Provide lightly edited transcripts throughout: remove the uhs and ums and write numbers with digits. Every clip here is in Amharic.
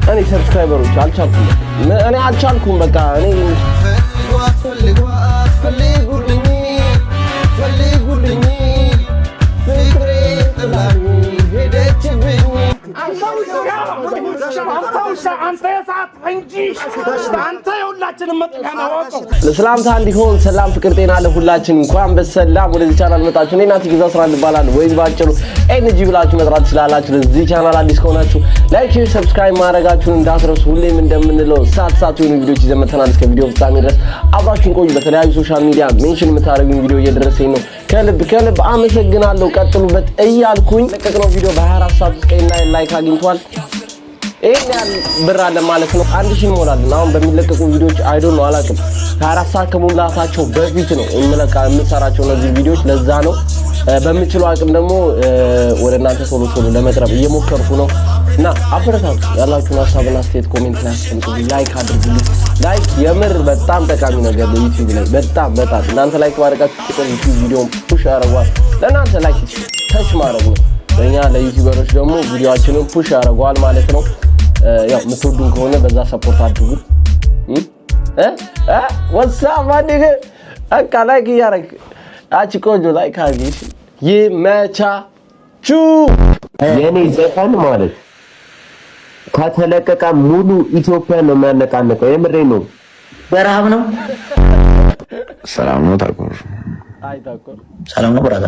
እኔ ሰብስክራይበሮች አልቻልኩም። እኔ አልቻልኩም። በቃ እኔ ፈልጉልኝ ፍቅሬ ጥላኝ ሄደችብኝ። ለሰላምታ እንዲሆን ሰላም ፍቅር ጤና ለሁላችን። እንኳን በሰላም ወደዚህ ቻናል መጣችሁ። እኔ ናቲ ግዛው ስራ ልባላል ወይ ባጭሩ ኤንጂ ብላችሁ መጥራት ትችላላችሁ። ለዚህ ቻናል አዲስ ከሆናችሁ ላይክ፣ ሼር፣ ሰብስክራይብ ማድረጋችሁን እንዳትረሱ። ሁሌም እንደምንለው ሳት የሆኑ ቪዲዮዎች ይዘን መተናል። እስከ ቪዲዮ ፍጻሜ ድረስ አብራችሁን ቆዩ። በተለያዩ ሶሻል ሚዲያ ሜንሽን የምታደርጉኝ ቪዲዮ እየደረሰኝ ነው። ከልብ አመሰግናለሁ። ቀጥሉበት እያልኩኝ ለቀቅነው ቪዲዮ በ24 ሰዓት ውስጥ ላይክ አግኝቷል። ይሄን ያህል ብር አለ ማለት ነው። 1000 እንሞላለን። አሁን በሚለቀቁ ቪዲዮዎች ነው አላውቅም 24 ሰዓት ከሞላታቸው በፊት ነው የምሰራቸው እነዚህ ቪዲዮዎች። ለዛ ነው በምችለው አቅም ደግሞ ወደ እናንተ ቶሎ ለመቅረብ እየሞከርኩ ነው እና አበረታቱ። ያላችሁን ሀሳብና አስተያየት ኮሜንት ላይ አስቀምጡልኝ። ላይክ አድርጉልኝ። ላይክ የምር በጣም ጠቃሚ ነገር ነው። ዩቲዩብ ላይ በጣም እናንተ ላይክ ማድረጋችሁ ዩቲዩብ ቪዲዮውን ፑሽ ያደርጋል። ለእናንተ ላይክ ተች ማድረግ ነው። ለኛ ለዩቲዩበሮች ደግሞ ቪዲዮአችንን ፑሽ ያደርጋል ማለት ነው። ያው የምትወዱን ከሆነ በዛ ሰፖርት አድርጉ። ወሳብ ማዲገ አካ ላይክ ያረክ አቺ ቆጆ ላይክ አድርጊ። ይመቻቹ። የኔ ዘፈን ማለት ከተለቀቀ ሙሉ ኢትዮጵያ ነው የሚያነቃነቀው። የምሬ ነው። በረሃብ ነው። ሰላም ነው። ታቆር ሰላም ነው። ብራታ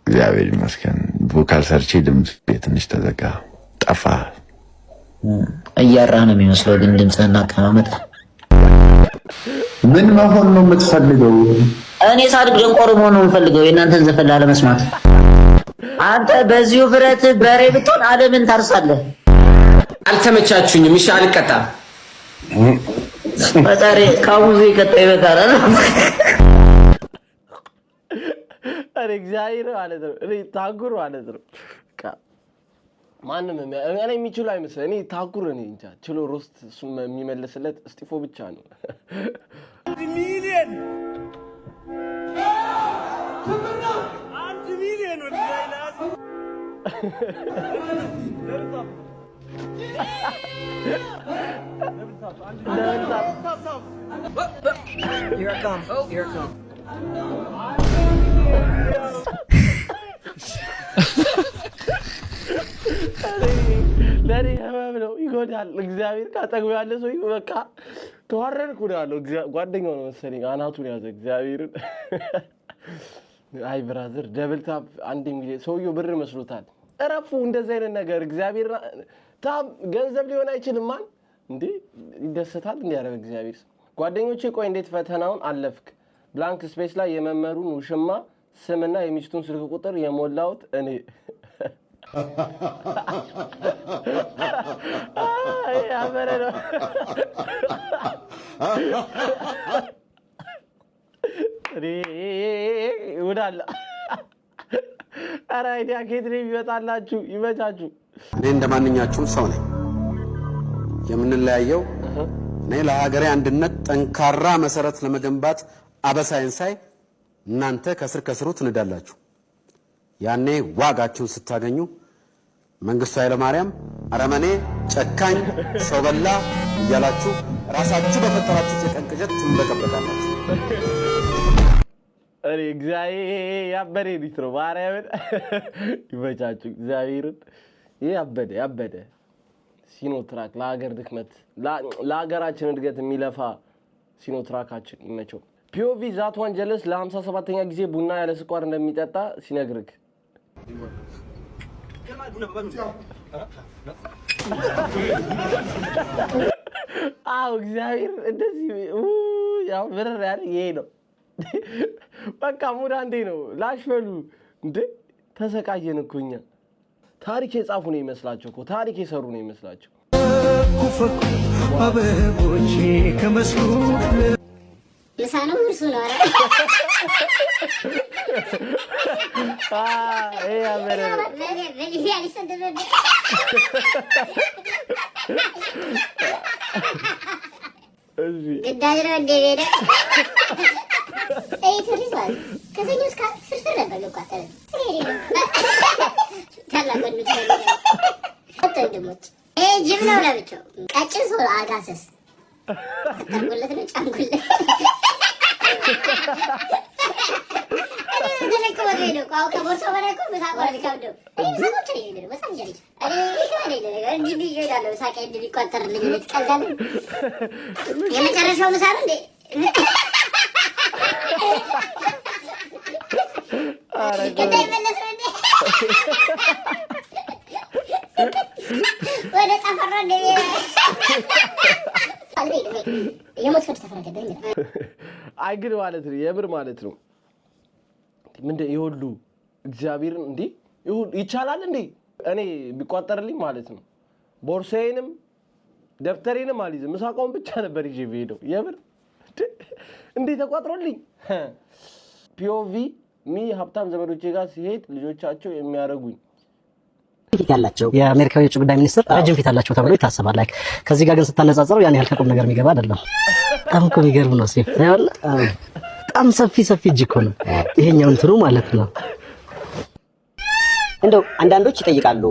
እግዚአብሔር ይመስገን። ቮካል ሰርቼ ድምጽ ትንሽ ተዘጋ ጠፋ። እያራህ ነው የሚመስለው ግን ድምጽህና አቀማመጥ ምን መሆን ነው የምትፈልገው? እኔ ሳድግ ደንቆሮ መሆን ነው የምፈልገው የእናንተን ዘፈን ላለመስማት። አንተ በዚሁ ብረት በሬ ብትሆን ዓለምን ታርሳለህ። አልተመቻችሁኝም። እሺ አልቀጣም። ፈጣሪ ካሙዚ ቀጣ ይበቃል። አረ እግዚአብሔር ማለት ነው። እኔ ታጉር ማለት ነው። ማንም እኔ የሚችሉ አይመስልም። እኔ ታጉር እኔ እንጃ ችሎ ሮስት እሱም የሚመልስለት እስጢፎ ብቻ ነው። 1 ሚሊዮን ወላሂ Here I come. ለኔ ህመም ነው። ይጎዳል። እግዚአብሔር ካጠገቡ ያለ ሰው በቃ ተዋረድኩ ነው ያለው። ጓደኛው ነው መሰለኝ አናቱን ያዘ እግዚአብሔርን። አይ ብራዘር ደብል ታፕ 1 ሚሊዮን ሰውየው ብር መስሎታል። እረፉ እንደዚህ አይነት ነገር እግዚአብሔር ታም ገንዘብ ሊሆን አይችልም። ማን እንዴ ይደሰታል እንዴ? ያረበ እግዚአብሔር ጓደኞቼ ቆይ እንዴት ፈተናውን አለፍክ? ብላንክ ስፔስ ላይ የመመሩን ውሽማ ስምና የሚስቱን ስልክ ቁጥር የሞላውት እኔ ያበረረ ወዳላ አረ አይዲያ ከትሪ ይወጣላችሁ። ይመቻችሁ። እኔ እንደማንኛችሁም ሰው ነኝ። የምንለያየው እኔ ለሀገሬ አንድነት ጠንካራ መሰረት ለመገንባት አበሳይን ሳይ እናንተ ከስሩ ትንዳላችሁ። ያኔ ዋጋችሁን ስታገኙ መንግስቱ ኃይለማርያም አረመኔ፣ ጨካኝ፣ ሰው በላ እያላችሁ ራሳችሁ በፈጠራችሁ የቀን ቅዠት ትንበቀበቃላችሁ። አሬ እግዚአብሔር ያበደ ሊትሮ ማርያምን ይመቻችሁ። እግዚአብሔርን ያበደ ሲኖትራክ ለሀገር ድክመት ለሀገራችን እድገት የሚለፋ ሲኖትራካችን ይመቸው። ፒኦቪ ዛት ወንጀልስ ለ57ኛ ጊዜ ቡና ያለ ስኳር እንደሚጠጣ ሲነግርክ አው እግዚአብሔር እንደዚህ ያው ብረር ያለ ይሄ ነው። በቃ ሙዳ እንዴ ነው ላሽፈሉ እንዴ ተሰቃየን እኮ እኛ። ታሪክ የጻፉ ነው ይመስላችሁ እኮ ታሪክ የሰሩ ነው ይመስላችሁ። ኩፈኩ አበቦቼ ከመስኩ ምሳነው እርሱ ነው። አይ አመረ ግዳጅ ነው እንደ ቤደ ትሪዟል። ከሰኞ እስከ ፍርፍር ነበር ልቋጠረ ታላቅ ወንድሞች ጅብ ነው ለብቻው ቀጭን ሰው አጋሰስ ተቆለት ነው ጫንኩለት እኔ ተለቀው ነው ቋው ከቦርሳው በላይ እኮ መሳቆር ይከብደው ሰዎች ይሄዱ በጣም ጀሪት እንጂ ይሄዳሉ ሳቄ እንዲቆጠርልኝ ልትቀልዳለ የመጨረሻው ምሳ ነው እንዴ ከዳይ መለስ እንዴ ወደ ጠፈራ እንዴ የሞት ፍርድ ተፈረደብኝ አይግል ማለት ነው የብር ማለት ነው ምንድን ይሁሉ እግዚአብሔርን እንዴ ይሁን ይቻላል እንዴ እኔ ቢቆጠርልኝ ማለት ነው ቦርሳዬንም ደብተሬንም አልይዝም ምሳቆም ብቻ ነበር ይዤ ሄደው የብር እንዴ ተቆጥሮልኝ ፒኦቪ ሚ ሀብታም ዘመዶቼ ጋር ሲሄድ ልጆቻቸው የሚያረጉኝ ፊት ያላቸው የአሜሪካው የውጭ ጉዳይ ሚኒስትር ረጅም ፊት አላቸው ተብሎ ይታሰባል ላይክ ከዚህ ጋር ግን ስታነጻጽረው ያን ያህል ከቁም ነገር የሚገባ አይደለም በጣም እኮ የሚገርም ነው ሲፍ ያለ በጣም ሰፊ እጅ እኮ ነው ይሄኛው እንትኑ ማለት ነው እንደው አንዳንዶች ይጠይቃሉ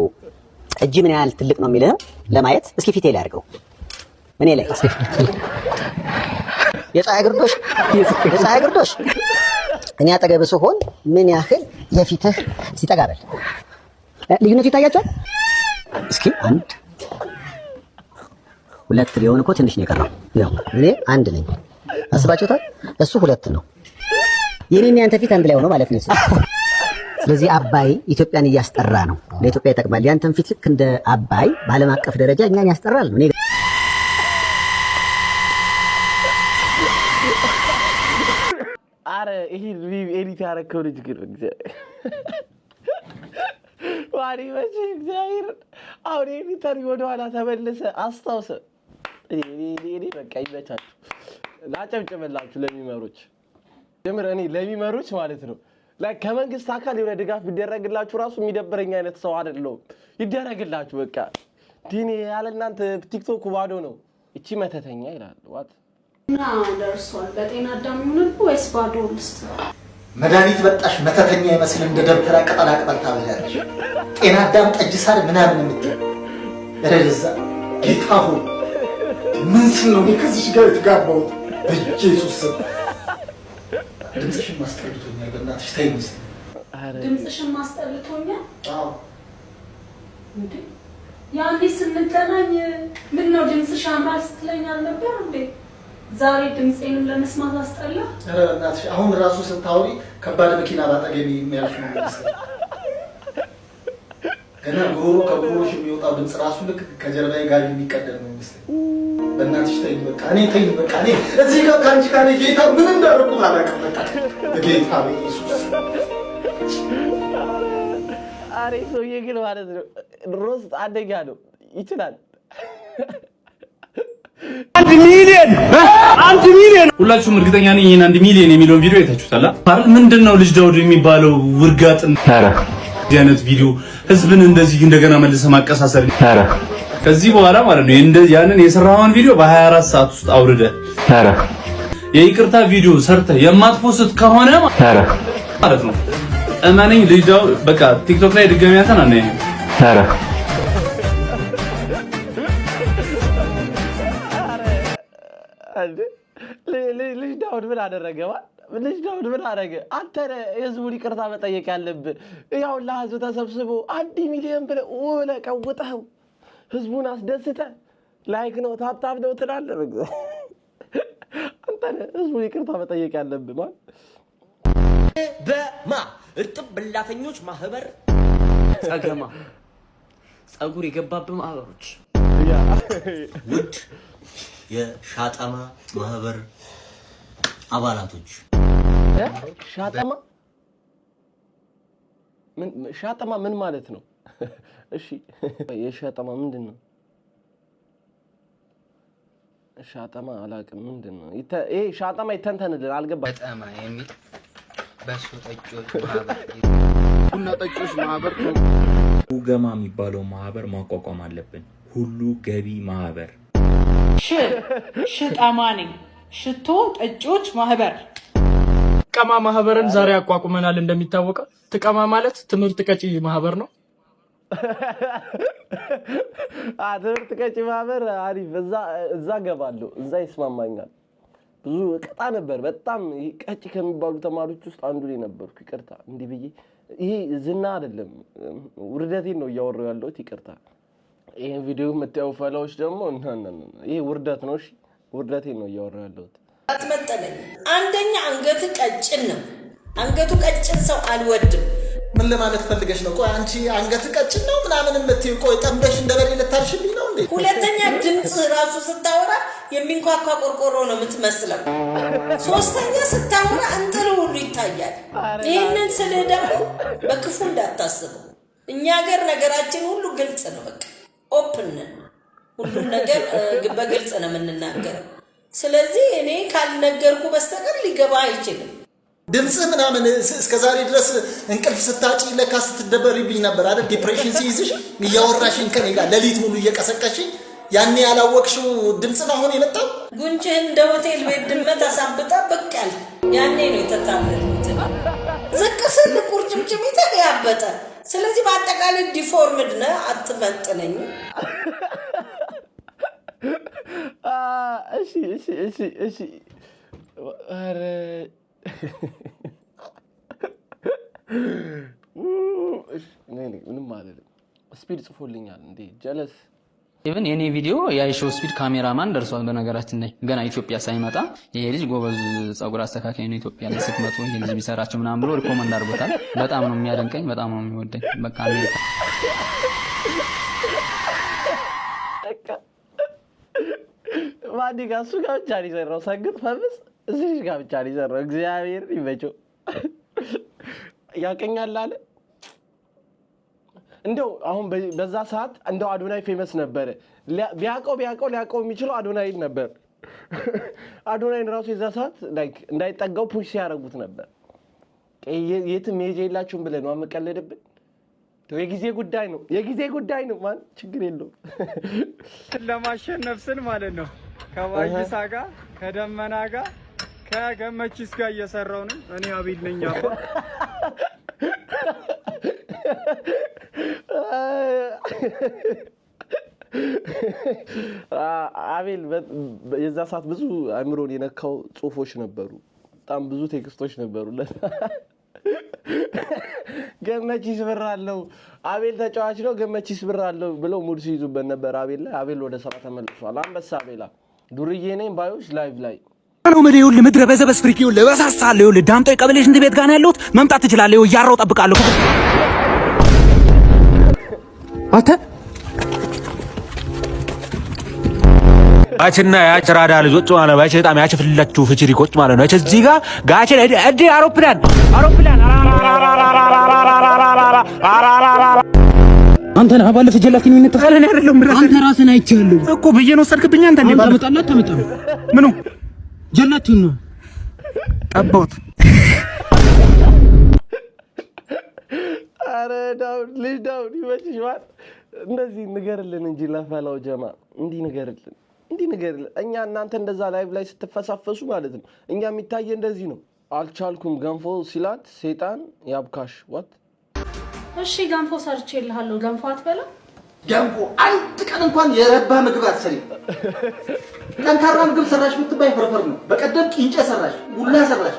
እጅ ምን ያህል ትልቅ ነው የሚለው ለማየት እስኪ ፊቴ ላይ አድርገው ምን ላይ የፀሐይ ግርዶሽ እኔ አጠገብ ስሆን ምን ያህል የፊትህ ሲጠጋበል ልዩነቱ ይታያችኋል እስኪ 1 2 ሊሆን እኮ ትንሽ ነው የቀረው ያው እኔ 1 ነኝ አስባችሁታል እሱ 2 ነው የኔና ያንተ ፊት አንድ ላይ ሆኖ ማለት ነው ስለዚህ አባይ ኢትዮጵያን እያስጠራ ነው ለኢትዮጵያ ይጠቅማል ያንተን ፊት ልክ እንደ አባይ በዓለም አቀፍ ደረጃ እኛን ያስጠራል ነው አረ ይሄ ኤዲት ያረከው ልጅ ግን ዋሪ ወጪ እግዚአብሔር አውሬ ኤዲተር ወደ ኋላ ተመለሰ አስታውሰ እኔ በቃ ይመቻችሁ ላጨብጭበላችሁ ለሚመሮች ጀምር እኔ ለሚመሮች ማለት ነው ከመንግስት አካል የሆነ ድጋፍ ቢደረግላችሁ ራሱ የሚደብረኝ አይነት ሰው አይደለም ይደረግላችሁ በቃ ዲኔ ያለናንተ ቲክቶክ ባዶ ነው እቺ መተተኛ ይላል ዋት ና ደርሷል በጤና አዳም ይሁን ወይስ ባዶ ልስት መድኃኒት በጣሽ መተተኛ ይመስል እንደ ደብተራ ቅጠላ ቅጠል ታበላለሽ ጤና አዳም ጠጅ ሳር ምናምን የምትል ረዛ ጌታሁ ምን ስል ነው ከዚህ ጋር የተጋባሁት በኢየሱስ ስም ድምፅሽን ማስጠልቶኛል በእናትሽ ተይ ሚስት ድምፅሽን ማስጠልቶኛል አዎ እንዴ ያኔ ስንገናኝ ምን ነው ድምፅሽ አምራል ስትለኛል ነበር እንዴ ዛሬ ድምፄንም ለመስማት አስጠላ እናትሽ አሁን ራሱ ስታውሪ ከባድ መኪና ባጠገቢ የሚያልፍ ነው መሰለኝ ገና ጉሮሮ ከጉሮሮሽ የሚወጣው ድምፅ ራሱ ልክ ከጀርባዬ ጋር የሚቀደም ነው መሰለኝ በእናትሽ ተይ በቃ እኔ እዚህ ጋር ካንቺ ጋር ጌታ ምን እንዳደረኩት አላውቅም በቃ ጌታ ኢየሱስ አሬ ሰውዬ ግን ማለት ነው ሮስ አደጋ ነው ይችላል 1 ሚሊዮን ሁላችሁም እርግጠኛ ነኝ ይሄን 1 ሚሊዮን የሚለውን ቪዲዮ አይታችሁታል አይደል ምንድነው ልጅ ዳውድ የሚባለው ውርጋጥን አይነት ቪዲዮ ህዝብን እንደዚህ እንደገና መልሰ ማቀሳሰር ከዚህ በኋላ ማለት ነው ያንን የሰራውን ቪዲዮ በ24 ሰዓት ውስጥ አውርደ የይቅርታ ቪዲዮ ሰርተ የማትፖስት ከሆነ ማለት ነው እማነኝ ልጅ ዳውድ በቃ ቲክቶክ ላይ ድጋሚ አንተን አናይ ልጅ ዳውድ ምን አደረገ ልጅ ዳውድ ምን አደረገ አንተ የህዝቡን ይቅርታ መጠየቅ ያለብህ ያው ለህዝብ ተሰብስቦ 1 ሚሊዮን ብለህ ቀውጠው ህዝቡን አስደስተ ላይክ ነው ታፕታፕ ነው ትላለህ አንተ ህዝቡን ይቅርታ መጠየቅ ያለብህ ማለት በማ እርጥብ ብላተኞች ማህበር ጸገማ ጸጉር የገባበት ማህበሮች ውድ የሻጠማ ማህበር አባላቶች ሻጠማ ምን ማለት ነው እሺ የሻጠማ ምንድነው ሻጠማ አላውቅም ምንድነው ይሄ ሻጠማ ይተንተንልን አልገባኝ ሻጠማ የሚል በሱ ጠጪዎች ማህበር ቡና ጠጪዎች ማህበር ሁገማ የሚባለው ማህበር ማቋቋም አለብን ሁሉ ገቢ ማህበር ሽጠማ ነኝ ሽቶ ጠጪዎች ማህበር ጥቀማ ማህበርን ዛሬ አቋቁመናል እንደሚታወቀው ጥቀማ ማለት ትምህርት ቀጪ ማህበር ነው ትምህርት ቀጭ ማህበር አሪፍ እዛ ገባለሁ እዛ ይስማማኛል ብዙ ቀጣ ነበር በጣም ቀጭ ከሚባሉ ተማሪዎች ውስጥ አንዱ ላይ ነበርኩ ይቅርታ እንዲህ ብዬ ይሄ ዝና አይደለም ውርደቴን ነው ያወራው ያለሁት ይቅርታ ይሄ ቪዲዮ መጣው ፈላዎች ደግሞ ይሄ ውርደት ነው እሺ ውርደቴን ነው ያወራው ያለሁት አትመጠነኝ አንደኛ አንገቱ ቀጭን ነው አንገቱ ቀጭን ሰው አልወድም ምን ለማለት ፈልገሽ ነው ቆይ አንቺ አንገት ቀጭን ነው ምናምን የምትይው ቆይ ጠምደሽ እንደበሬ ልታርሽልኝ ነው እንዴ ሁለተኛ ድምጽ ራሱ ስታወራ የሚንኳኳ ቆርቆሮ ነው የምትመስለው ሶስተኛ ስታወራ እንጥሉ ሁሉ ይታያል ይሄንን ስለ ደግሞ በክፉ እንዳታስቡ እኛ ሀገር ነገራችን ሁሉ ግልጽ ነው በቃ ኦፕን ሁሉ ነገር በግልጽ ነው የምንናገረው ስለዚህ እኔ ካልነገርኩ በስተቀር ሊገባ አይችልም ድምጽ ምናምን እስከ ዛሬ ድረስ እንቅልፍ ስታጪ ለካ ስትደበሪብኝ ነበር አይደል ዲፕሬሽን ሲይዝሽ እያወራሽኝ ከኔ ጋር ለሊት ሙሉ እየቀሰቀሽኝ ያኔ ያላወቅሽው ድምጽ ነው አሁን የመጣው ጉንጭህን እንደ ሆቴል ቤት ድመት አሳብጣ በቃል ያኔ ነው የተታለሉት ዝቅ ስል ቁርጭምጭሚትህ ያበጠ ስለዚህ በአጠቃላይ ዲፎርምድ ነህ አትፈጥነኝ እሺ አረ ምንም አይደለም ስፒድ ጽፎልኛል እንዴ ጀለስ ኢቭን የኔ ቪዲዮ ያይሾው ስፒድ ካሜራማን ደርሷል በነገራችን ላይ ገና ኢትዮጵያ ሳይመጣ ይሄ ልጅ ጎበዝ ጸጉር አስተካካይ ነው ኢትዮጵያ ላይ ስትመጡ ይሄ ልጅ ቢሰራቸው ምናምን ብሎ ሪኮመንድ አድርጎታል በጣም ነው የሚያደንቀኝ በጣም ነው የሚወደኝ በቃ አሜሪካ ማዲጋ እሱ ጋር ብቻ ነው የሰራው ሰግጥ ፈብስ እዚህ ጋር ብቻ ነው የሰራው እግዚአብሔር ይመቸው ያቀኛል አለ እንደው አሁን በዛ ሰዓት እንደው አዶናይ ፌመስ ነበር ቢያቀው ሊያቀው የሚችለው አዶናይ ነበር አዶናይ ራሱ የዛ ሰዓት ላይክ እንዳይጠጋው ፑሽ ሲያረጉት ነበር የትም ሜጄ የላችሁም ብለን ነው አመቀለደብን የጊዜ ጉዳይ ነው ማን ችግር የለውም ለማሸነፍ ስል ማለት ነው ከባይሳ ጋር ከደመና ጋር ከገመቺስ ጋር እየሰራው ነው እኔ አቤል ነኝ አባ አቤል የዛ ሰዓት ብዙ አእምሮን የነካው ጽሁፎች ነበሩ በጣም ብዙ ቴክስቶች ነበሩ ገመቺስ ብራለው አቤል ተጫዋች ነው ገመቺስ ብራለው ብለው ሙድ ሲይዙበት ነበር አቤል ላይ አቤል ወደ ስራ ተመልሷል አንበሳ አቤላ ዱርዬ ነኝ ባዮች ላይቭ ላይ ነው መሪው ለምድረ በዘበስ ፍሪኪው ለበሳሳለው ለዳምጦ የቀበሌሽ እንደ ቤት ጋር ነው ያለሁት መምጣት ትችላለህ ያራው ጠብቃለሁ አተ ባችና ያጭራዳ ልጆች ማለት ባች በጣም ያጭፍላችሁ ፍቺሪኮች ማለት ነው እዚህ ጋር ጋቸ እዲ አውሮፕላን አንተ ነህ ባለፈ ጀላቲን ምን ተፈለነ አይደለም አንተ ራስን አይቻለሁ እኮ በየ ነው ሰርክብኛ አንተ እንዴ ታመጣላት ታመጣ ምኑ ጀላቲን ነው ጠቦት አረ ዳውን ይመችሽዋል እንደዚህ ንገርልን እንጂ ለፈላው ጀማ እንዲህ ንገርልን እኛ እናንተ እንደዛ ላይቭ ላይ ስትፈሳፈሱ ማለት ነው እኛ የሚታየ እንደዚህ ነው አልቻልኩም ገንፎ ሲላት ሰይጣን ያብካሽ ዋት እሺ ገንፎ ሰርቼልሃለሁ ገንፎ አትበላ ገንፎ አንድ ቀን እንኳን የረባ ምግብ አትሰሪ ጠንካራ ምግብ ሰራሽ ምትባይ ፍርፍር ነው በቀደም ቂንጨ ሰራሽ ቡላ ሰራሽ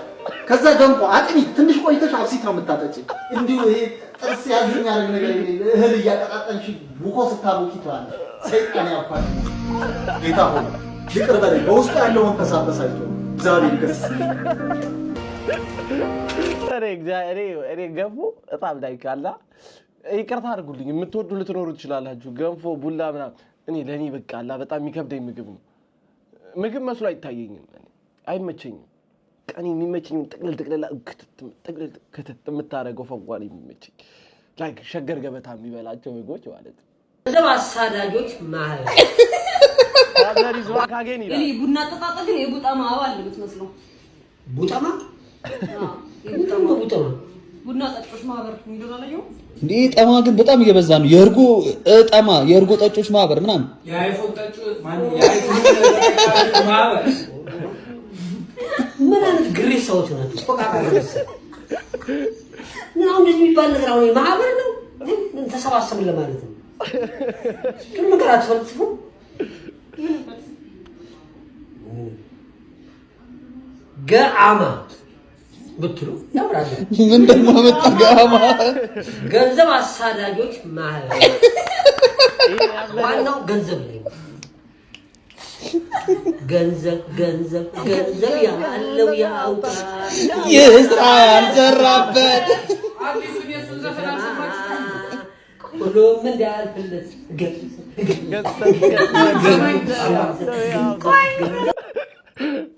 ከዛ ገንፎ አጥኒ ትንሽ ቆይተሽ አብሲት ነው የምታጠጪ እንዲሁ ይሄ ጥርስ ያዝኛ ነገር እህል እያቀጣጠንሽ ቡኮ ስታቡኪ ተዋል ሰይጣን ያፋል ጌታ ሆይ ይቅር በለኝ በውስጥ ያለው መንፈስ አበሳጭቶ እግዚአብሔር ይገስጽ እኔ ገንፎ በጣም ላይካላ ይቅርታ አድርጉልኝ የምትወዱ ልትኖሩ ትችላላችሁ ገንፎ ቡላ ምናምን እኔ ለኔ በቃ አላ በጣም የሚከብደኝ ምግብ መስሎ አይታየኝም አይመቸኝም ቀን የሚመቸኝ ጥቅልል ክትት የምታረገው ፈዋን የሚመቸኝ ላይክ ሸገር ገበታ የሚበላቸው ምግቦች ማለት ነው ለማሳዳጆች ማለት ታዲያ ሪዝዋ ካገኝ ይላል ቡና ጠጣጣ ግን የቡጣማ አባል የምትመስለው ቡጣማ ቡጣማ ቡና ጠጦች ማህበር እንደሆነ እንዴ ጠማ ግን በጣም እየበዛ ነው የእርጎ ጠጮች ማህበር ምናምን የአይፎን ጠጭ ማን የአይፎን ማህበር ምን አይነት ግሬሳዎች ናቸው ተቆቃቃ ነው እንደዚህ የሚባል ነገር አሁን ማህበር ነው ግን ተሰባሰብን ለማለት ነው ግን ነገር አትፈልጥፉ ገአማ ብትሉ ያምራል ምን ደግሞ መጣ ገአማ ገንዘብ አሳዳጆች ማህበር ዋናው ገንዘብ ላይ ገንዘብ ያለው ያውቃ የስራ ያልሰራበት ሁሉም እንዳልፍለት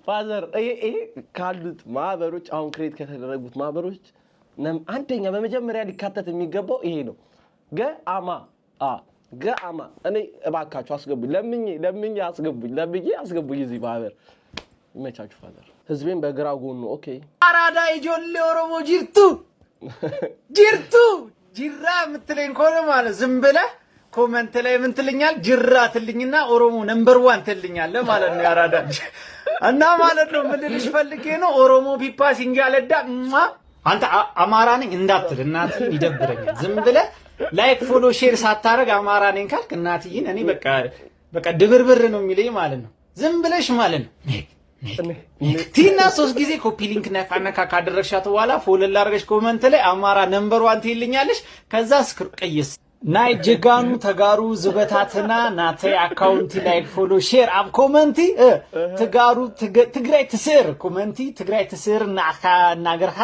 ፋዘር ይሄ ካሉት ማህበሮች አሁን ክሬት ከተደረጉት ማህበሮች አንደኛ በመጀመሪያ ሊካተት የሚገባው ይሄ ነው ገአማ እኔ እባካችሁ አስገቡኝ ለምኝ አስገቡኝ እዚህ ማህበር ይመቻችሁ ፋዘር ህዝቤን በግራ ጎኑ ኦኬ አራዳ ይጆሌ ኦሮሞ ጅራ ምትለኝ ኮነ ማለት ዝም ብለህ ኮሜንት ላይ ምን ትልኛል ጅራ ትልኝና ኦሮሞ ነምበር 1 ትልኛለህ ማለት ነው ያራዳ እና ማለት ነው ምን ልልሽ ፈልጌ ነው ኦሮሞ ፒፓ ሲንጋለዳ አንተ አማራ ነኝ እንዳትል እናት ይደብረኛል ዝም ብለህ ላይክ ፎሎ ሼር ሳታረግ አማራ ነኝ ካልክ እናትዬን እኔ በቃ ድብርብር ነው የሚለኝ ማለት ነው ዝም ብለሽ ማለት ነው ቲና 3 ጊዜ ኮፒ ሊንክ ነካ ካደረግሻት በኋላ ፎሎ ላርገሽ ኮሜንት ላይ አማራ ነምበር 1 ትልኛለሽ ከዛ ቀይስ ናይ ጀጋኑ ተጋሩ ዝበታትና ናተ አካውንቲ ላይክ ፎሎ ሼር አብ ኮሜንቲ ተጋሩ ትግራይ ትስር ኮሜንቲ ትግራይ ትስር ናገርካ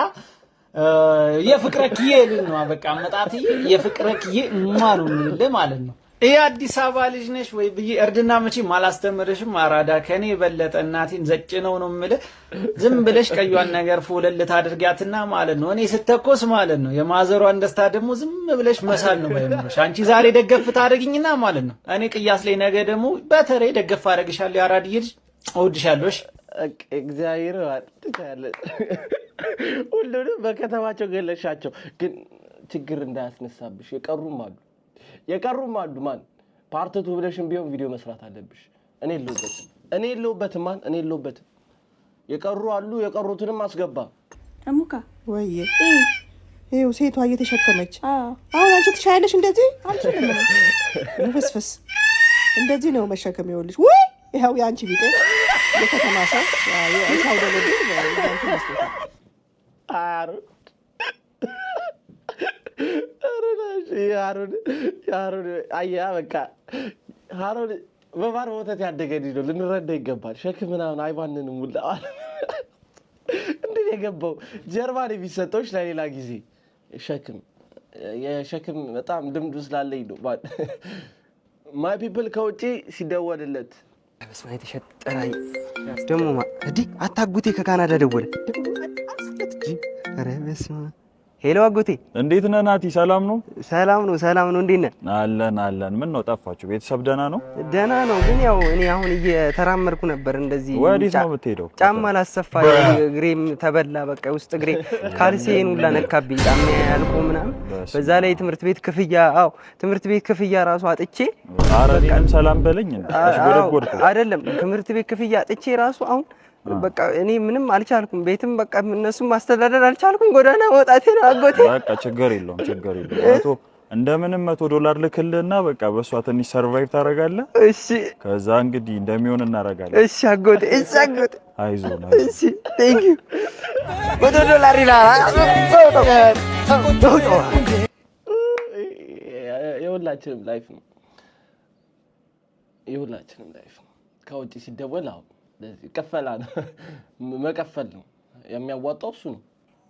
የፍቅረክዬ ነው በቃ መጣቲ የፍቅረክዬ ማኑ ማለት ነው ይሄ አዲስ አበባ ልጅ ነሽ ወይ ብዬ እርድና መቼ ማላስተምርሽም አራዳ ከኔ በለጠ እናቴን ዘጭነው ነው ምለ ዝም ብለሽ ቀዩን ነገር ፎለልት አድርጋትና ማለት ነው እኔ ስተኮስ ማለት ነው የማዘሯን ደስታ ደግሞ ዝም ብለሽ መሳል ነው ባይምርሽ አንቺ ዛሬ ደገፍ ታረግኝና ማለት ነው እኔ ቅያስ ላይ ነገ ደግሞ በተሬ ደገፍ አረግሻለሁ አራድዬ ልጅ እወድሻለሁ እግዚአብሔር አጥታለ ሁሉንም በከተማቸው ገለሻቸው ግን ችግር እንዳያስነሳብሽ የቀሩም አሉ ማን ፓርት 2 ብለሽም ቢሆን ቪዲዮ መስራት አለብሽ እኔ የለውበትም የቀሩ አሉ የቀሩትንም አስገባ አሙካ ወይዬ ይሄው ሴቷ እየተሸከመች አሁን አንቺ ትሻያለሽ እንደዚህ አልችልም ንፍስፍስ እንደዚህ ነው መሸከም ይኸውልሽ ወይ ይሄው ያንቺ ቢጤ የከተማ ሰው ሳይደለብ ያንቺ መስሎታል ያሮን አያ በቃ ሃሮን በማር ወተት ያደገ ልጅ ነው ልንረዳ ይገባል ሸክም ምናምን አይባንንም ሙላ እንዴ የገባው ጀርባን የሚሰጠው ለሌላ ጊዜ የሸክም በጣም ድምዱ ስላለኝ ነው ማይ ፒፕል ከውጪ ሲደወልለት በስማይ ተሸጠራይ ደሞ እዲ አታጉቴ ከካናዳ ደወለ ኧረ በስማ ሄሎ አጎቴ እንዴት ነህ ናቲ ሰላም ነው እንዴት ነህ አለን ምን ነው ጠፋችሁ ቤተሰብ ደህና ነው ግን ያው እኔ አሁን እየተራመድኩ ነበር እንደዚህ ወዴት ነው የምትሄደው ጫማ ላሰፋ እግሬም ተበላ በቃ ውስጥ እግሬ ካልሲዬን ሁላ ነካብኝ ጫማ ያልቆ ምናምን በዛ ላይ ትምህርት ቤት ክፍያ ራሱ አጥቼ አረኔም ሰላም በለኝ አሽጎደጎድኩ አይደለም ትምህርት ቤት ክፍያ አጥቼ ራሱ አሁን በቃ እኔ ምንም አልቻልኩም ቤትም በቃ እነሱም ማስተዳደር አልቻልኩም ጎዳና ወጣቴ ነው አጎቴ በቃ ችግር የለውም እንደምንም $100 ልክልህና በቃ በሷ ትንሽ ሰርቫይቭ ታረጋለህ እሺ ከዛ እንግዲህ እንደሚሆን እናረጋለን እሺ አጎቴ አይዞህ እሺ ቴንክ ዩ $100 ይላል የሁላችንም ላይፍ ነው ከውጪ ሲደወል አሁን ከፈላ ነው መከፈል ነው የሚያዋጣው እሱ ነው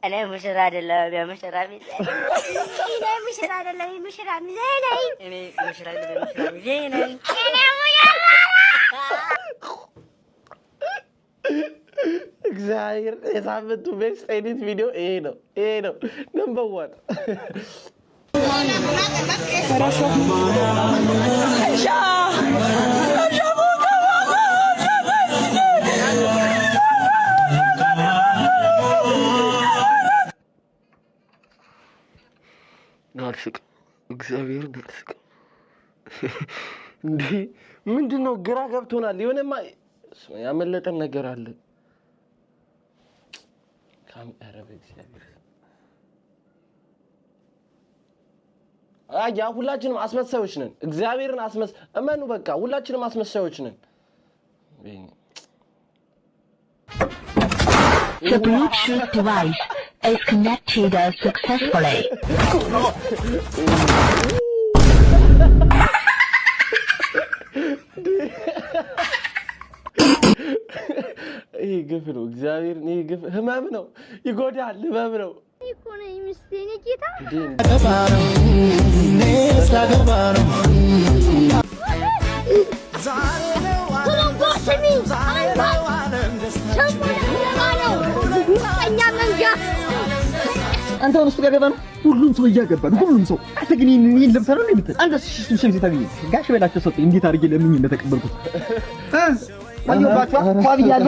እኔ ሙሽራ አይደለም የሙሽራ ሚዜ እግዚአብሔር የሳምንቱ ቤስት ኤዲት ቪዲዮ ይሄ ነው ነምበር 1 እግዚአብሔር ደስክ እንዴ ምንድነው ግራ ገብቶናል የሆነማ ያመለጠን ነገር አለ ካም አረብ እግዚአብሔር አያ ሁላችንም አስመሳዮች ነን። እግዚአብሔርን እመኑ በቃ ሁላችንም አስመሳዮች ነን። The Bluetooth device is connected successfully. ይሄ ግፍ ነው። እግዚአብሔርን ይሄ ግፍ ህመም ነው። ይጎዳል። ህመም ነው። ይኮነ ይመስለኝ ጌታ አንተ ወንስ ገባ ነው ሁሉም ሰው እያገባ ነው ሁሉም ሰው አንተ ግን ይሄን ለምሳሌ ነው የምትል አንተ ሽሽም ሲታገኝ ጋሽ በላቸው ሰው እንዴት አድርጌ ለምን እንደተቀበልኩት ወይባቸው ፋቢያሏ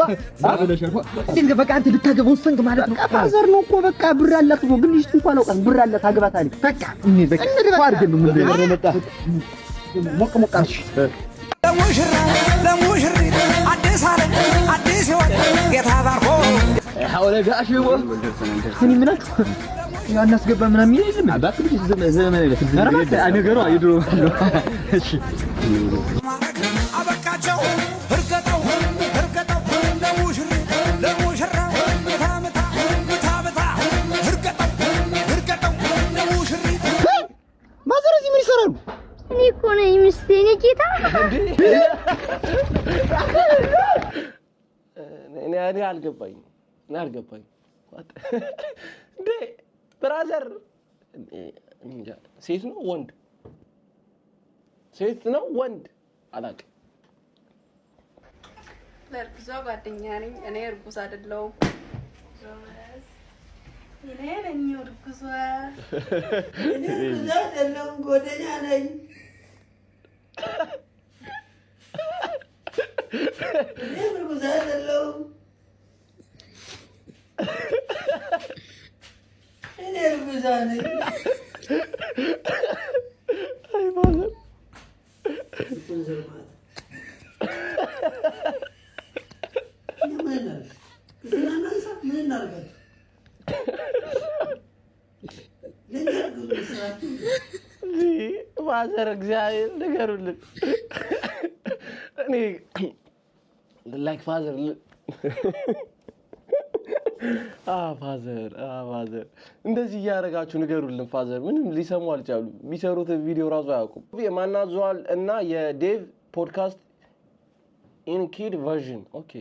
እንዴት በቃ አንተ ልታገባው ሰንክ ማለት ነው ፋዘር ነው እኮ በቃ ብር አላት ነው ግን ልጅቱ እንኳን አውቃን ብር አላት አግባታለች በቃ እኔ በቃ ፋርገን ነው ምን ነገር መጣ ሞቅ ሞቃሽ ለሙሽሪት አዲስ አለ አዲስ ይወጣ ጌታ ባርኮ ሐውለ ጋሽ ይወ ምን ምናት ያናስገባ ምናምን ይልም አባክህ ዘመን ነገሩ አይድሮ እሺ አበቃቸው እርገጠው ለሙሽራ ታመታ እርገጠው ለሙሽሪት ማዘር እዚህ ምን ይሰራሉ? እኔ እኮ ነኝ ምስቴን ጌታ እኔ አልገባኝ እንዴ ብራዘር ሴት ነው ወንድ አላውቅም። ለእርጉዟ ጓደኛ ነኝ እኔ እርጉዝ አይደለሁም። እኔ ነኝ እርጉዟ አይደለሁም ጓደኛ ነኝ። እኔ እርጉዝ አይደለሁም እኔ እርጉዝ ነኝ። አይ ባለ ማዘር እግዚአብሔር ንገሩልን። እኔ ላይክ ፋዘር ፋዘር እንደዚህ እያደረጋችሁ ንገሩልን። ፋዘር ምንም ሊሰሙ አልቻሉ። ቢሰሩት ቪዲዮ ራሱ አያውቁም። የማናዘዋል እና የዴቭ ፖድካስት ኢን ኪድ ቨርዥን ኦኬ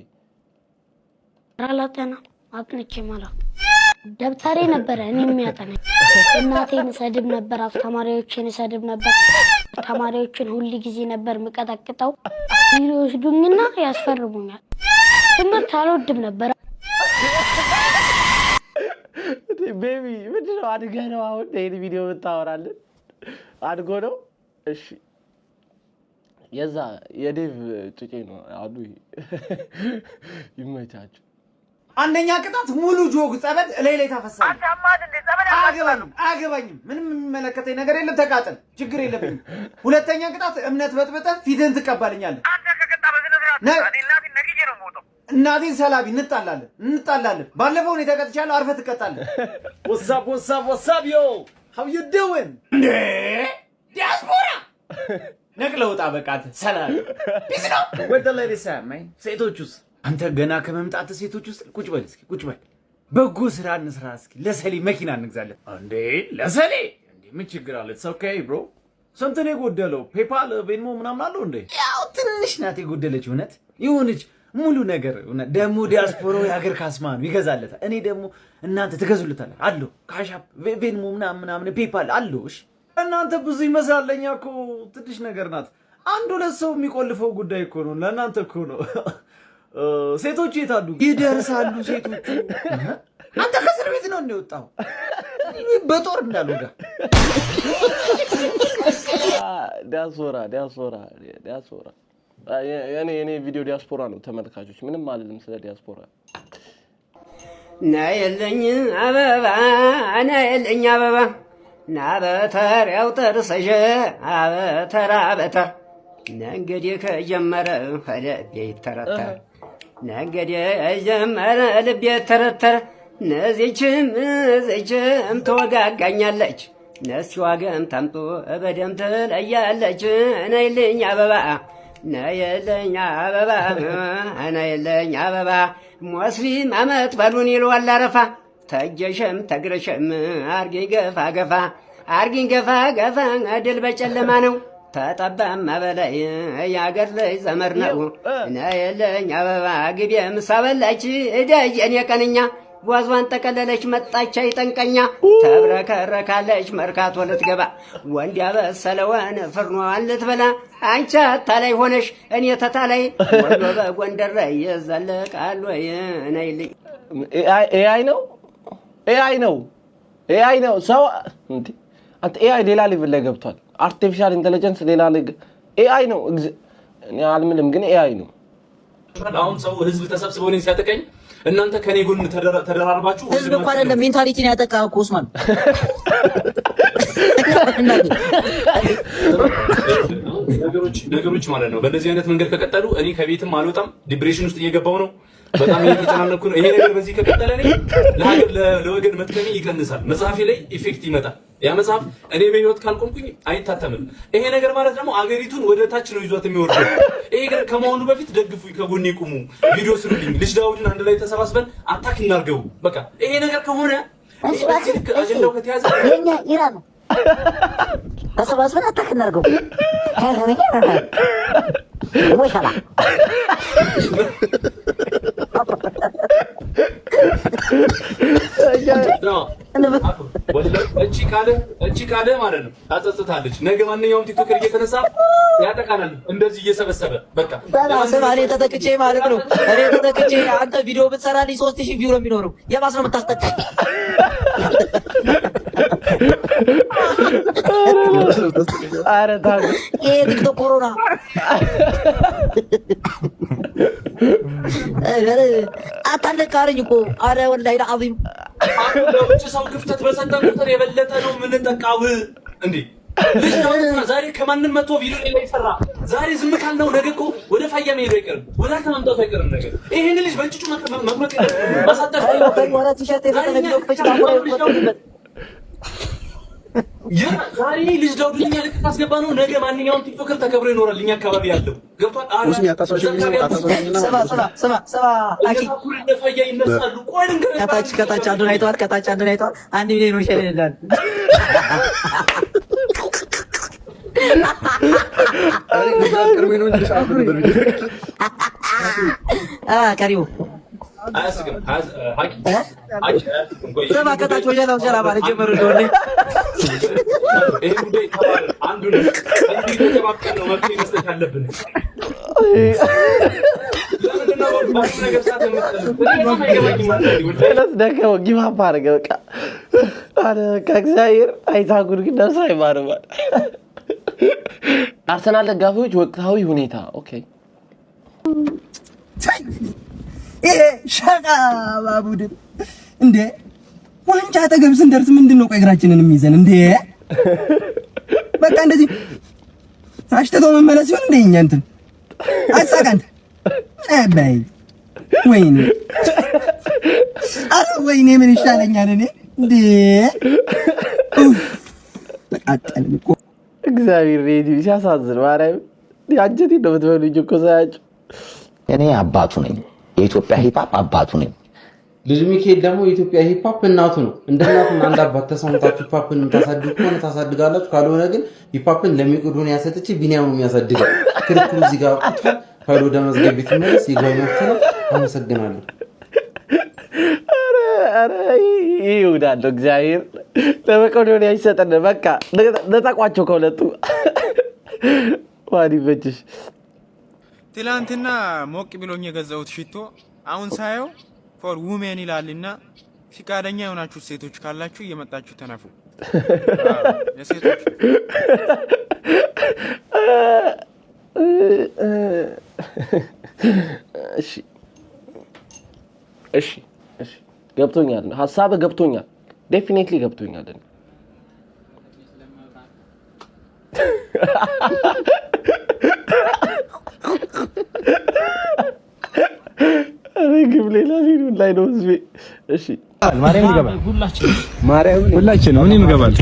አላጠና አጥንቼ ማለት ደብተሬ ነበረ እኔ የሚያጠናኝ እናቴን ሰድብ ነበር፣ አስተማሪዎችን ሰድብ ነበር። ተማሪዎችን ሁሉ ጊዜ ነበር መቀጠቅጠው ይወስዱኝና ያስፈርሙኛል። ትምህርት አልወድም ነበር። ቤቢ ምንድነው አድገህ ነው አሁን ይሄን ቪዲዮ ብታወራለን? አድጎ ነው? እሺ የዛ የዴቭ ጭቄ ነው አሉ። ይመቻችሁ። አንደኛ ቅጣት ሙሉ ጆግ ጸበል ላይ ታፈሳለህ። አንተ አማት እንደ ጸበል አገባኝም ምንም የሚመለከተኝ ነገር የለም። ተቃጠል ችግር የለብኝም። ሁለተኛ ቅጣት እምነት በጥብጠህ ፊትህን ትቀባልኛለህ። አንተ ከቀጣ በዝነዝራት እናቴን ነቅዬ ነው የምወጣው። እናቴን ሰላቢ እንጣላለን። ባለፈው ነው ተቀጥቻለሁ። አርፈህ ትቀጣለህ። ወሳብ ዮ how you doing እንዴ ዲያስፖራ ነቅለውጣ በቃት ሰላም ቢስ ነው ወደ ላይ ሰማይ ሴቶቹስ አንተ ገና ከመምጣት ሴቶች ውስጥ ቁጭ በል በጎ ስራ እንስራ እስኪ ለሰሊ መኪና እንግዛለን እንዴ ለሰሊ እንዴ ምን ችግር አለ? It's okay bro ስንት ነው የጎደለው? ፔፓል ቬንሞ ምናምን አለው እንዴ? ያው ትንሽ ናት የጎደለች እውነት ይሁንች ሙሉ ነገር ደሞ ዲያስፖራው የሀገር ካስማ ነው ይገዛለታል። እኔ ደግሞ እናንተ ትገዙልታላችሁ አለው ካሻፕ ቬንሞ ምናምን ፔፓል አለው። እሺ እናንተ ብዙ ይመስላለኛ እኮ ትንሽ ነገር ናት። አንድ ሁለት ሰው የሚቆልፈው ጉዳይ እኮ ነው። ለእናንተ እኮ ነው። ሴቶቹ የት አሉ? ይደርሳሉ ሴቶቹ። አንተ ከእስር ቤት ነው እንደወጣው በጦር እንዳልወጋ ዲያስፖራ የኔ ቪዲዮ ዲያስፖራ ነው ተመልካቾች። ምንም አልልም ስለ ዲያስፖራ። ናየለኝ አበባ ናየለኝ አበባ ናበተሪያው ጥርስሽ አበተር ነንገዴ ከጀመረ ልቤ ይተረተር ነንገዴ ጀመረ ልቤ ይተረተር ነዚችም ተወጋጋኛለች ነሲ ዋገም ታምጡ በደም ትለያለች ነይልኝ አበባ ነይልኝ አበባ ነይልኝ አበባ ሙስሊም አመት በሉን ይለዋል አረፋ ተጀሸም ተግረሸም አርጊኝ ገፋ ገፋ አርጊኝ ገፋ ገፋ ድል በጨለማ ነው ተጠባም በላይ ያገር ላይ ዘመር ነው ነይልኝ አበባ ግቤ ምሳ በላች እደየን የቀንኛ ጓዟን ጠቀለለች መጣች አይጠንቀኛ ተብረከረካለች መርካቶ ልትገባ ወንድ ያበሰለውን ፍርኗን ልትበላ አንቺ አታላይ ሆነሽ እኔ ተታላይ ወሎ በጎንደር ላይ ይዘለቃል ወይ ነይልኝ ኤአይ ነው ኤአይ ነው ሰው እንዴ አንተ ኤአይ ሌላ ሌቭል ላይ ገብቷል አርቲፊሻል ኢንተለጀንስ ሌላ ኤአይ ነው እኔ አልምልም ግን ኤአይ ነው አሁን ሰው ህዝብ ተሰብስበው ነው ሲያጠቀኝ እናንተ ከኔ ጎን ተደራርባችሁ ህዝብ እንኳን አይደለም ሜንታሊቲን ያጠቃው ኡስማን ነገሮች ማለት ነው በእንደዚህ አይነት መንገድ ከቀጠሉ እኔ ከቤትም አልወጣም ዲፕሬሽን ውስጥ እየገባው ነው በጣም እየተጨናነኩ ነው ይሄ ነገር በዚህ ከቀጠለ እኔ ለወገን መጥቀሜ ይቀንሳል መጽሐፌ ላይ ኢፌክት ይመጣል ያ መጽሐፍ እኔ በህይወት ካልቆምኩኝ አይታተምም ይሄ ነገር ማለት ደግሞ አገሪቱን ወደ ታች ነው ይዟት የሚወርደው ይሄ ነገር ከመሆኑ በፊት ደግፉኝ ከጎኔ ቁሙ ቪዲዮ ስሩልኝ ልጅ ዳውድን አንድ ላይ ተሰባስበን አታክ እናርገው በቃ ይሄ ነገር ከሆነ አጀንዳው ከተያዘ የኛ ኢራን ነው ተሰባስበን አታክ እናርገው ወይሻላ እቺ ካለ ማለት ነው ታጸጽታለች ነገ ማንኛውም ቲክቶከር እየተነሳ ያጠቃናል እንደዚህ እየሰበሰበ በቃ እኔ ተጠቅቼ ማለት ነው እኔ ተጠቅቼ አንተ ቪዲዮ ብትሰራልኝ 3000 ቪው ነው የሚኖረው የማስ ነው የምታስጠቃኝ አረ ታው ይሄ ቲክቶክ ኮሮና አታለቃርኝ እኮ አረ ወላሂ ለአዚም ለውጭ ሰው ክፍተት በሰጠን ቁጥር የበለጠ ነው የምንጠቃው እንዴ ልጅ ነው ዛሬ ከማንም መቶ ቪዲዮ ላይ ይሰራ ዛሬ ዝም ካልነው ነገ እኮ ወደ ፋያ መሄዱ አይቀርም ወደ አንተ መምጣቱ አይቀርም ነገር ይሄን ልጅ በእንጭጩ መቅመቅ ማሳደር ወራ ቲሸርት የሰጠነ ቪዲዮ ከፈች ታቆረ ዛሬ ልጅ ዳውድኛ ልክ ካስገባ ነው ነገ ማንኛውም ቲክቶከር ተከብሮ ይኖራል እኛ አካባቢ ያለው ገብቷል ሙስሊም ስማ አኪ ለፋያ ይነሳሉ ቆይ ከታች አንዱን አይተዋል ከታች አንዱን አይተዋል 1 ሚሊዮን ነው ሸለ ይላል ከሪው አያስግም ስማ ከታች ወጀላው ሰላም አለ ጀመሩ እንደሆነ ይሄ ጉዳይ አንዱ ነው ተባብቀን ነው መፍትሄ መስጠት ያለብን ደከመው ጊቫፕ አደረገ በቃ አረ ከእግዚአብሔር አይታጉር ግን ደስ አይማርማል አርሰናል ደጋፊዎች ወቅታዊ ሁኔታ ኦኬ ይሄ ሸቃባ ቡድን እንዴ ዋንጫ አጠገብ ስንደርስ ምንድነው ቆይ እግራችንን የሚይዘን እንዴ በቃ እንደዚህ አሽተቶ መመለስ ይሁን እንዴ እኛ እንትን አሳካንት አባይ ወይኔ አረ ወይኔ ምን ይሻለኛል እኔ እንዴ ተቃጠልን እኮ እግዚአብሔር ሬዲዮ ሲያሳዝን ማርያም ያንጀት ነው በትበሉኝ እኮ ሳያችሁ እኔ አባቱ ነኝ የኢትዮጵያ ሂፕሆፕ አባቱ ነኝ ልጅ ሚካኤል ደግሞ የኢትዮጵያ ሂፕሆፕ እናቱ ነው እንደ እናቱና አንድ አባት ተሰምታችሁ ሂፕሆፕን ታሳድጉ ከሆነ ታሳድጋላችሁ ካልሆነ ግን ሂፕሆፕን ለሚቆዱን ያሰጥች ቢኒያም ነው የሚያሳድገው ክርክሩ እዚህ ጋር ቁጥር ፋይሎ ደመዝገብ ቤት መለስ ይጓይ ነው አመሰግናለሁ አረ ይውዳል እግዚአብሔር ለመቆዶን ያይሰጠን በቃ ለታቋቸው ከሁለቱ ዋዲ በጅሽ ትላንትና ሞቅ ብሎኝ የገዛሁት ሽቶ አሁን ሳየው ፎር ውሜን ይላልና ፍቃደኛ የሆናችሁ ሴቶች ካላችሁ እየመጣችሁ ተነፉ የሴቶች እሺ ገብቶኛል ሐሳብ ገብቶኛል ዴፊኒትሊ ገብቶኛል ረግብ ሌላ ሊሉ ላይ ነው ህዝቤ እሺ ማርያም ይገባል ሁላችን ምን ይገባል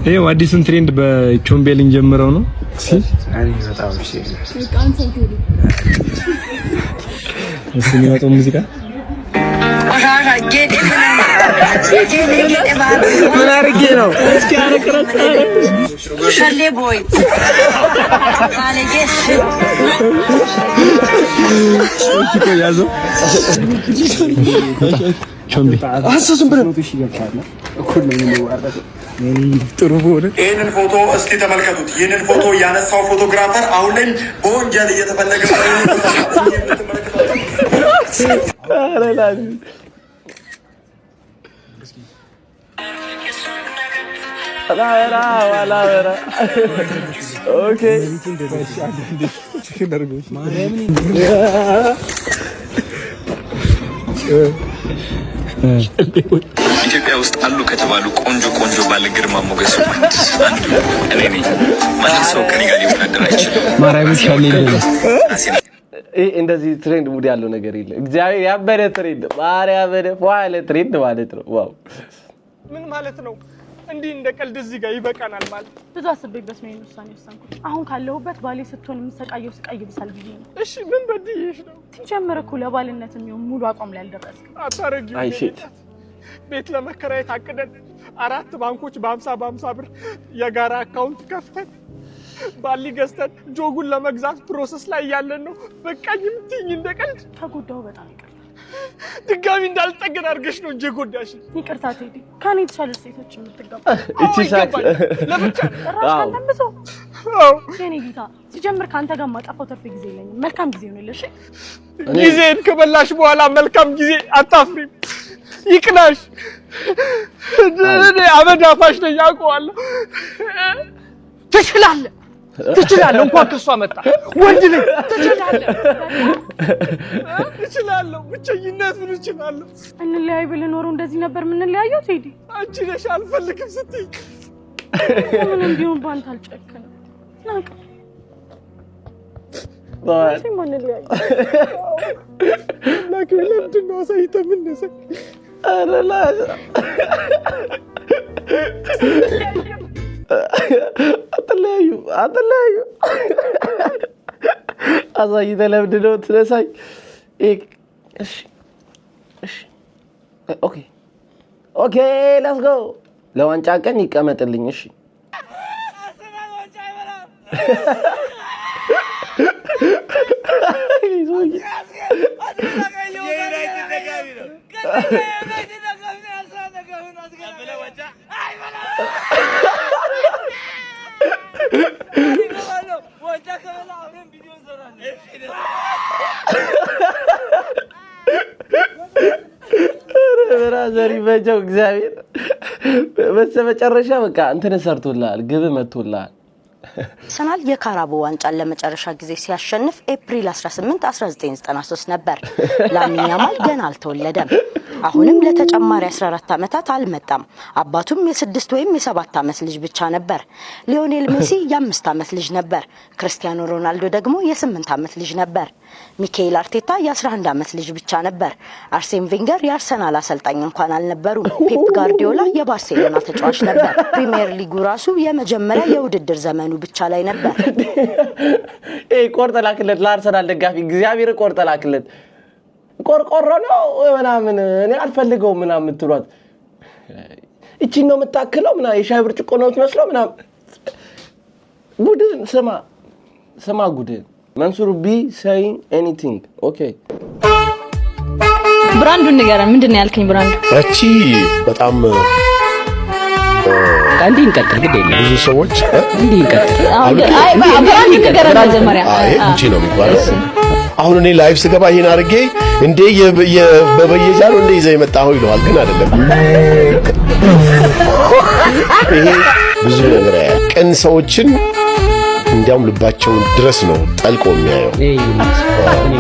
ይሄው አዲሱን ትሬንድ በቾምቤልን ጀምረው ነው አይ በጣም እሺ እሺ የሚወጣው ሙዚቃ ምን አድርጌ ነው እስኪ አረቀረጥ ሸሌ ቦይ አለጌስ እሺ ቆያዞ ቾምቤ አሰሱን ብለ ነው ይሽጋቻለ እኩል ነው የሚዋረድ ጥሩ ሆነ ይሄንን ፎቶ እስቲ ተመልከቱት ይሄንን ፎቶ ያነሳው ፎቶግራፈር አሁን ላይ በወንጀል እየተፈለገ ነው لا اوكي ኢትዮጵያ ውስጥ አሉ ከተባሉ ቆንጆ ባለ ግርማ ሞገስ አንዱ እኔ ነኝ ማለት ሰው ከኔ ጋር ሊወዳደር አይችልም ማርያም ሻሌ እንደዚህ ትሬንድ ሙድ ያለው ነገር የለም እግዚአብሔር ያበደ ትሬንድ ማርያም በደፋለ ትሬንድ ማለት ነው ዋው ምን ማለት ነው እንዴ እንደ ቀልድ እዚህ ጋር ይበቃናል ማለት ብዙ አስቤበት ነው የውሳኔ ወሰንኩት አሁን ካለሁበት ባሌ ስትሆን የምሰቃየው ስቃይ ይብሳል ብዬ ነው እሺ ምን በድዬሽ ነው ትጀምር እኮ ለባልነት የሚሆን ሙሉ አቋም ላይ አልደረስክም አታረጊው ቤት ለመከራየት አቅደን 4 ባንኮች በ50 ብር የጋራ አካውንት ከፍተን ባሊ ገዝተን ጆጉን ለመግዛት ፕሮሰስ ላይ ያለን ነው በቃኝ ምትኝ እንደ ቀልድ ተጎዳው በጣም ይቅርታ ድጋሚ እንዳልጠገን አድርገሽ ነው እንጂ ጎዳሽ ይቅርታ ቴዲ ካኔ ተሻለ ሴቶች የምትገባ እቺ ሳክ ለብቻ ራስ ተንብሶ አው የኔ ጌታ ሲጀምር ካንተ ጋር ማጣፈው ተርፍ ጊዜ የለኝም መልካም ጊዜ ሆነልሽ ጊዜን ከበላሽ በኋላ መልካም ጊዜ አታፍሪም ይቅናሽ እኔ አበዳፋሽ ነኝ አውቀዋለሁ ትችላለህ እንኳን ከሷ መጣ ወንድ ልጅ ትችላለህ ብቸኝነት ምን ይችላል እንለያይ ብለ ኖሮ እንደዚህ ነበር ምን ለያየው ቴዲ አንቺ ነሽ አልፈልግም ስትይ ምን እንዲሁም ባንተ አልጨከነ ናቀ ባይ ምን ለያይ ለምንድን ነው ሳይተ ምን ነሰ አረላ አትለያዩ አዛይ ተለምድነው ትነሳይ እሺ ኦኬ ሌትስ ጎ ለዋንጫ ቀን ይቀመጥልኝ እሺ ብራዘር ይበጀው እግዚአብሔር በመጨረሻ በቃ እንትን ሰርቶላል ግብ መጥቶላል ሰናል የካራቦ ዋንጫን ለመጨረሻ ጊዜ ሲያሸንፍ ኤፕሪል 18 1993 ነበር ላሚን ያማል ገና አልተወለደም አሁንም ለተጨማሪ 14 አመታት አልመጣም አባቱም የ6 ወይም የ7 አመት ልጅ ብቻ ነበር ሊዮኔል ሜሲ የ5 አመት ልጅ ነበር ክርስቲያኖ ሮናልዶ ደግሞ የ8 አመት ልጅ ነበር ሚካኤል አርቴታ የ11 አመት ልጅ ብቻ ነበር አርሴን ቬንገር የአርሰናል አሰልጣኝ እንኳን አልነበሩም ፔፕ ጋርዲዮላ የባርሴሎና ተጫዋች ነበር ፕሪሚየር ሊጉ ራሱ የመጀመሪያ የውድድር ዘመኑ ብቻ ላይ ነበር ቆርጠላክለት ለአርሰናል ደጋፊ እግዚአብሔር ቆርጠላክለት ቆርቆሮ ነው ምናምን እኔ አልፈልገው ምናምን ትሏት እቺ ነው መታከለው ምና የሻይ ብርጭቆ ነው ትመስለው ምናምን ጉድን ስማ ጉድን መንሱር ቢ saying anything okay ብራንዱን ንገረን ምንድነው ያልከኝ ብራንዱ እቺ በጣም አንዴ እንቀጥል ግድ የለም ብዙ ሰዎች እንዴ እንቀጥል አይ ብራንዱ ንገረን መጀመሪያ እቺ ነው የሚባለው አሁን እኔ ላይቭ ስገባ ይሄን አርጌ እንዴ በበየጃሩ እንደ ይዘ የመጣው ይሏል ግን አይደለም ይሄ ብዙ ነገር ያለ ቀን ሰዎችን እንዲያውም ልባቸው ድረስ ነው ጠልቆ የሚያየው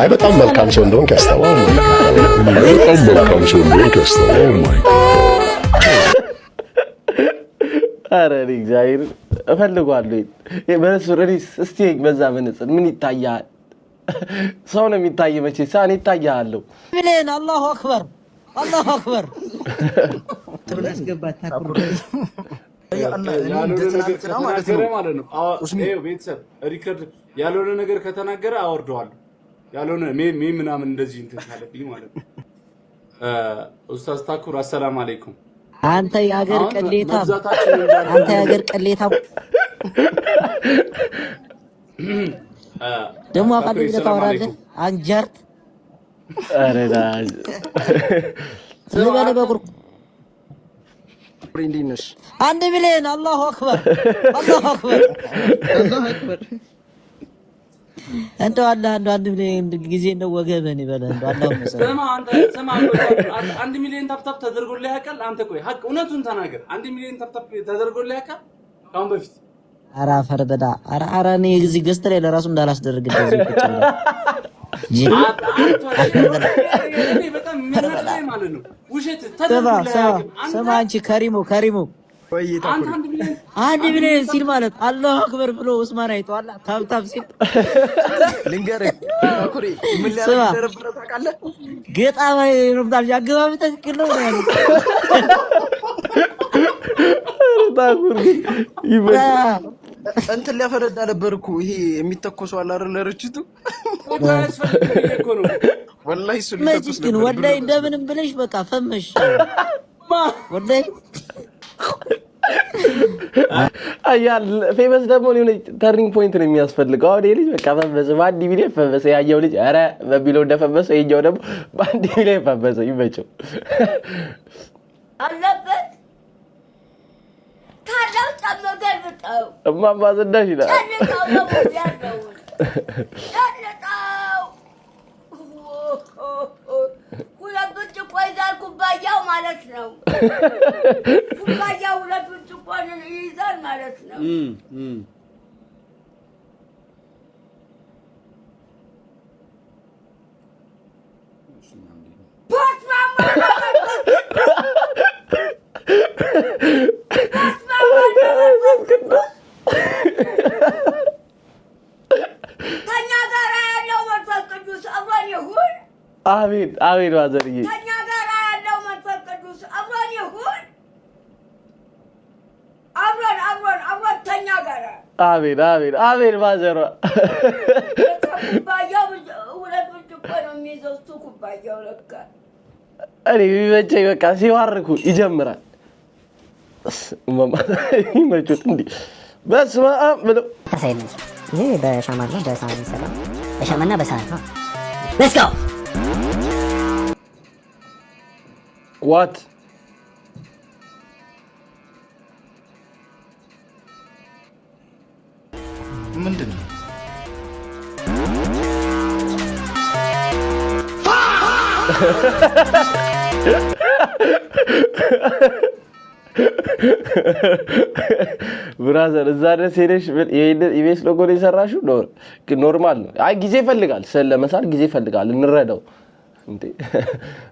አይ በጣም መልካም ሰው እንደሆነ ያስታውቃል በጣም መልካም ሰው እንደሆነ ያስታውቃል ኦ ማይ አረ እግዚአብሔር እፈልጋለሁ በረሱሪስ እስቲ በዛ መነጽር ምን ይታያል ሰው ነው የሚታይ መቼ ሳን ይታያል ምንን አላሁ አክበር ተብላስገባት ማለት ነው። ቤተሰብ ሪከርድ ያልሆነ ነገር ከተናገረ አወርደዋለሁ። ያልሆነ ሜም ምናምን እንደዚህ እንትን ካለብኝ ማለት ነው። ኡስታዝ ታኩር አሰላም አለይኩም። አንተ የሀገር ቅሌታ፣ አንተ የሀገር ቅሌታ ደግሞ አቃል ታወራለህ አንጀርት አረዳጅ ስለበለ በቁር እንዲነሽ 1 ሚሊዮን አላሁ አክበር አላሁ አክበር አላሁ አክበር እንደው አንድ ሚሊዮን ጊዜ ነው ወገበን ይበለ እንደው አላሁ መሰለህ ሰማ 1 ሚሊዮን ታፕታፕ ተደርጎልህ ያውቃል? አንተ ቆይ ሀቅ እውነቱን ተናገር። 1 ሚሊዮን ታፕታፕ ተደርጎልህ ያውቃል ካሁን በፊት? አራ ፈርበዳ አራ እኔ እዚህ ገዝተ ላይ ለራሱ እንዳላስደርግ እንደዚህ ቁጭ ብለ በጣም የሚያናድደኝ ማለት ነው ውሸት ተደርጎልህ ያውቃል? ስማ አንቺ ከሪሞ አንድ ሚሊዮን ሲል ማለት አላሁ አክበር ብሎ ኡስማን አይቷል። ታብታብ ሲል ልንገርህ ኩሪ ምን ሊያደርግ ታውቃለህ? ገጣማ ይሩምታል ያገባብ ትክክል ነው ያለው ታኩር ይበል እንትን ሊያፈረዳ ነበር እኮ ይሄ የሚተኮሰው አለ አይደል? ለርችቱ ወላሂ እሱ ሊተኮስ ግን ወላሂ እንደምንም ብለሽ በቃ ፈመሽ ወላሂ አያል ፌመስ ደግሞ ነው ተርኒንግ ፖይንት ነው የሚያስፈልገው። አሁን ይሄ ልጅ በቃ ፈመሰ በአንድ ሚሊዮን ፈመሰ። ያየው ልጅ አረ በቢለው እንደፈመሰ ይሄኛው ደግሞ በአንድ ሚሊዮን ፈመሰ። ይመቸው አለበት ታላው ጫመገር ብጣው እማማ ዘዳሽ ይላል ታላው ያለው ሁለት ብርጭቆ ይዛል ኩባያው ማለት ነው። ኩባያው ሁለት ብርጭቆ ይዛል ማለት ነው። ከእኛ ጋር ያለው መንፈስ ቅዱስ አብሮን ይሁን። አሜን አሜን። ማዘርዬ ከእኛ ጋር ያለው መንፈስ ቅዱስ አብሮን ይሁን። አብሮን ከእኛ ጋር አሜን አሜን አሜን። ማዘሯ ኩባያው ሁለት ብርጭቆ ነው የሚይዘው እሱ ኩባያው ለካ እኔ የሚመቸኝ በቃ ሲዋርኩ ይጀምራል። ይመቹት እንዲህ በስመ አብ ብለው ይሄ በሻማና በሳህን ይሰራ በሻማና በሳህን ነው። ሌትስ ጎ ዋት ምንድን ነው? ብራዘር እዛ ድረስ ሄደሽ ኢቤስ ሎጎ ነው የሰራሽው? ግን ኖርማል ነው። አይ ጊዜ ይፈልጋል፣ ስለመሳል ጊዜ ይፈልጋል። እንረዳው እንዴ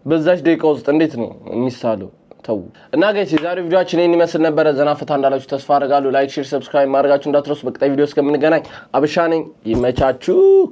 በዛች ደቂቃ ውስጥ እንዴት ነው የሚሳለው? ተው እና ጋይስ የዛሬው ቪዲዮአችን ይሄን ይመስል ነበር። ዘና ፈታ እንዳላችሁ ተስፋ አደርጋለሁ። ላይክ፣ ሼር፣ ሰብስክራይብ ማድረጋችሁ እንዳትረሱ። በቀጣይ ቪዲዮ እስከምንገናኝ አብሻ ነኝ። ይመቻችሁ።